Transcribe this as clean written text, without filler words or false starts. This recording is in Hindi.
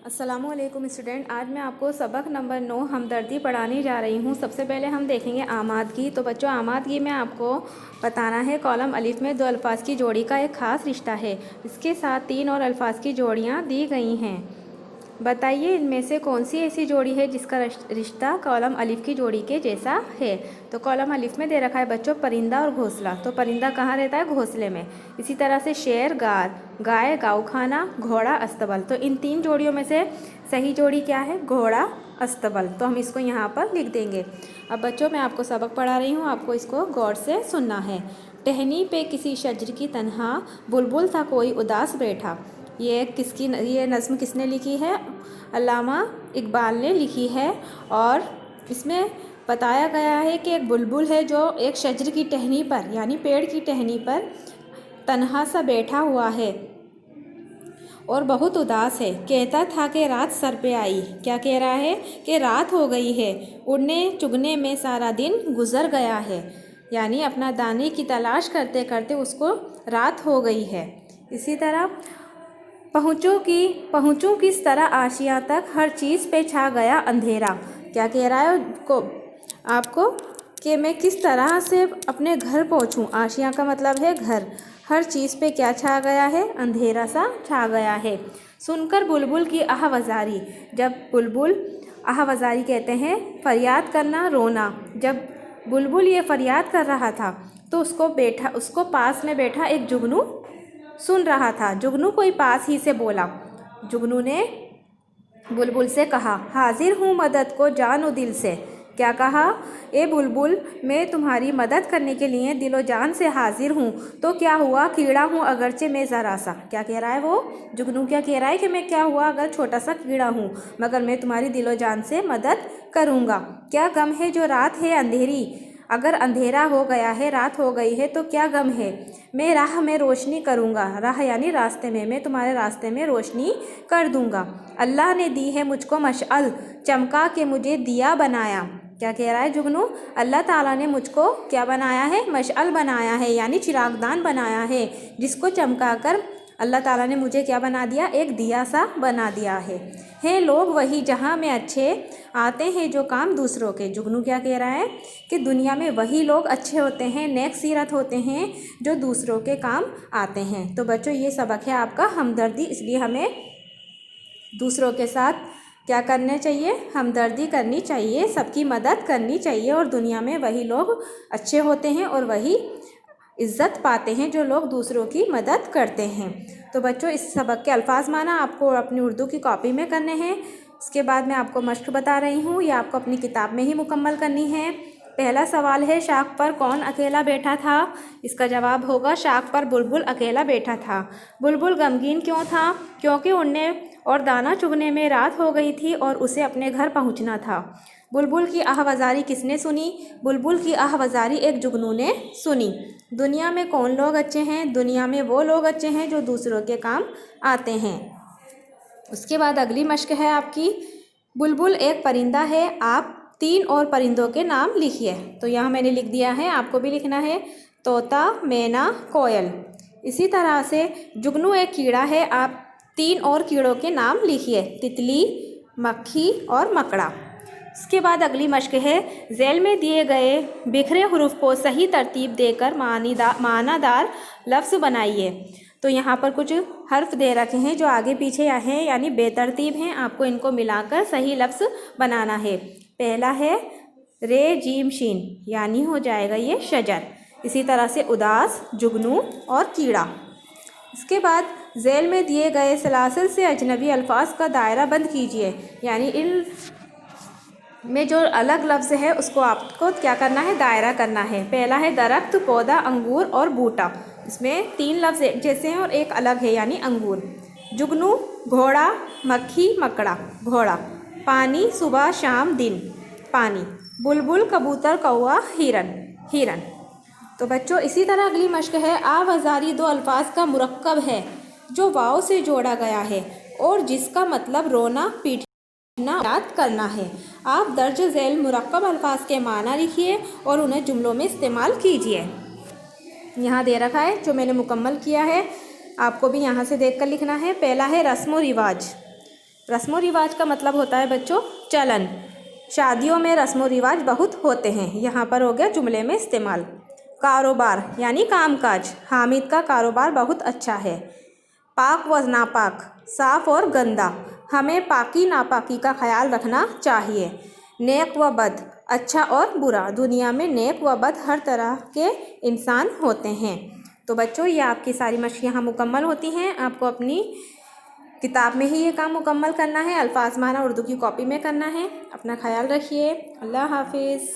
अस्सलामुअलैकुम स्टूडेंट। आज मैं आपको सबक नंबर 9 हमदर्दी पढ़ाने जा रही हूँ। सबसे पहले हम देखेंगे आमादगी। तो बच्चों, आमादगी में आपको बताना है कॉलम अलिफ में दो अल्फाज की जोड़ी का एक ख़ास रिश्ता है। इसके साथ 3 और अल्फाज की जोड़ियाँ दी गई हैं। बताइए इनमें से कौन सी ऐसी जोड़ी है जिसका रिश्ता कॉलम अलिफ की जोड़ी के जैसा है। तो कॉलम अलिफ में दे रखा है बच्चों परिंदा और घोंसला। तो परिंदा कहाँ रहता है? घोंसले में। इसी तरह से शेर गार, गाय गाउखाना, घोड़ा अस्तबल। तो इन 3 जोड़ियों में से सही जोड़ी क्या है? घोड़ा अस्तबल। तो हम इसको यहाँ पर लिख देंगे। अब बच्चों, मैं आपको सबक पढ़ा रही हूँ, आपको इसको गौर से सुनना है। टहनी पे किसी शजर की तन्हा, बुलबुल था कोई उदास बैठा। ये नज़्म किसने लिखी है? अल्लामा इकबाल ने लिखी है। और इसमें बताया गया है कि एक बुलबुल है जो एक शजर की टहनी पर यानी पेड़ की टहनी पर तन्हा सा बैठा हुआ है और बहुत उदास है। कहता था कि रात सर पे आई। क्या कह रहा है? कि रात हो गई है, उड़ने चुगने में सारा दिन गुजर गया है। यानी अपना दाने की तलाश करते करते उसको रात हो गई है। इसी तरह पहुँचूँ किस तरह आशियाँ तक, हर चीज़ पे छा गया अंधेरा। क्या कह रहा है आपको कि मैं किस तरह से अपने घर पहुँचूँ। आशियाँ का मतलब है घर। हर चीज़ पे क्या छा गया है? अंधेरा सा छा गया है। सुनकर बुलबुल की आहवजारी। जब बुलबुल, आहवजारी कहते हैं फरियाद करना, रोना। जब बुलबुल ये फरियाद कर रहा था तो उसको पास में बैठा एक जुगनू सुन रहा था। जुगनू कोई पास ही से बोला। जुगनू ने बुलबुल से कहा, हाजिर हूँ मदद को जान और दिल से। क्या कहा? ए बुलबुल, मैं तुम्हारी मदद करने के लिए दिलो जान से हाजिर हूँ। तो क्या हुआ? कीड़ा हूँ अगरचे मैं ज़रा सा। क्या कह रहा है वो? जुगनू क्या कह रहा है कि मैं क्या हुआ अगर छोटा सा कीड़ा हूँ, मगर मैं तुम्हारी दिलो जान से मदद करूँगा। क्या गम है जो रात है अंधेरी, अगर अंधेरा हो गया है, रात हो गई है तो क्या गम है। मैं राह में रोशनी करूँगा। राह यानी रास्ते में, मैं तुम्हारे रास्ते में रोशनी कर दूँगा। अल्लाह ने दी है मुझको मशअल, चमका के मुझे दिया बनाया। क्या कह रहा है जुगनू? अल्लाह ताला ने मुझको क्या बनाया है? मशअल बनाया है, यानी चिरागदान बनाया है, जिसको चमका कर अल्लाह ताला ने मुझे क्या बना दिया? एक दिया सा बना दिया है लोग वही जहाँ में अच्छे आते हैं जो काम दूसरों के। जुगनू क्या कह रहा है कि दुनिया में वही लोग अच्छे होते हैं, नेक सीरत होते हैं, जो दूसरों के काम आते हैं। तो बच्चों, ये सबक है आपका हमदर्दी। इसलिए हमें दूसरों के साथ क्या करना चाहिए? हमदर्दी करनी चाहिए, सबकी मदद करनी चाहिए। और दुनिया में वही लोग अच्छे होते हैं और वही इज़्ज़त पाते हैं जो लोग दूसरों की मदद करते हैं। तो बच्चों, इस सबक के अल्फाज माना आपको अपनी उर्दू की कॉपी में करने हैं। उसके बाद मैं आपको मश्क बता रही हूँ, ये आपको अपनी किताब में ही मुकम्मल करनी है। पहला सवाल है, शाख पर कौन अकेला बैठा था? इसका जवाब होगा शाख पर बुलबुल अकेला बैठा था। बुलबुल गमगीन क्यों था? क्योंकि उड़ने और दाना चुगने में रात हो गई थी और उसे अपने घर पहुंचना था। बुलबुल की आहवजारी किसने सुनी? बुलबुल की आहवजारी एक जुगनू ने सुनी। दुनिया में कौन लोग अच्छे हैं? दुनिया में वो लोग अच्छे हैं जो दूसरों के काम आते हैं। उसके बाद अगली मश्क है आपकी, बुलबुल एक परिंदा है, आप 3 और परिंदों के नाम लिखिए। तो यहाँ मैंने लिख दिया है, आपको भी लिखना है। तोता, मैना, कोयल। इसी तरह से जुगनू एक कीड़ा है, आप 3 और कीड़ों के नाम लिखिए। तितली, मक्खी और मकड़ा। इसके बाद अगली मश्क है, झैल में दिए गए बिखरे हुरूफ को सही तरतीब देकर मानादार लफ्ज़ बनाइए। तो यहाँ पर कुछ हर्फ दे रखे हैं जो आगे पीछे हैं, यानी बेतरतीब हैं। आपको इनको मिलाकर सही लफ्ज़ बनाना है। पहला है रे जीम शीन, यानी हो जाएगा ये शजर। इसी तरह से उदास, जुगनू और कीड़ा। इसके बाद झैल में दिए गए सलासिल से अजनबी अल्फाज का दायरा बंद कीजिए, यानी इन में जो अलग लफ्ज़ है उसको आपको क्या करना है? दायरा करना है। पहला है दरख्त, पौधा, अंगूर और बूटा। इसमें 3 लफ्ज़ एक जैसे हैं और एक अलग है, यानी अंगूर। जुगनू, घोड़ा, मक्खी, मकड़ा। घोड़ा। पानी, सुबह शाम दिन, पानी। बुलबुल, कबूतर, कौवा, हिरन, हिरन। तो बच्चों, इसी तरह अगली मश्क है, आवजारी 2 अल्फाज का मुरक्कब है जो वाव से जोड़ा गया है और जिसका मतलब रोना, पीटना, याद करना है। आप दर्ज झैल मुरक्कब अल्फाज के माना लिखिए और उन्हें जुमलों में इस्तेमाल कीजिए। यहाँ दे रखा है जो मैंने मुकम्मल किया है, आपको भी यहाँ से देखकर लिखना है। पहला है रस्म व रिवाज। रस्म व रिवाज का मतलब होता है बच्चों चलन। शादियों में रस्म व रिवाज बहुत होते हैं। यहाँ पर हो गया जुमले में इस्तेमाल। कारोबार यानी कामकाज। हामिद का कारोबार बहुत अच्छा है। पाक व नापाक, साफ और गंदा। हमें पाकी नापाकी का ख्याल रखना चाहिए। नेक व बद, अच्छा और बुरा। दुनिया में नेक व बद हर तरह के इंसान होते हैं। तो बच्चों ये आपकी सारी मशक यहाँ मुकम्मल होती हैं। आपको अपनी किताब में ही ये काम मुकम्मल करना है। अल्फाज माना उर्दू की कॉपी में करना है। अपना ख्याल रखिए। अल्लाह हाफिज़।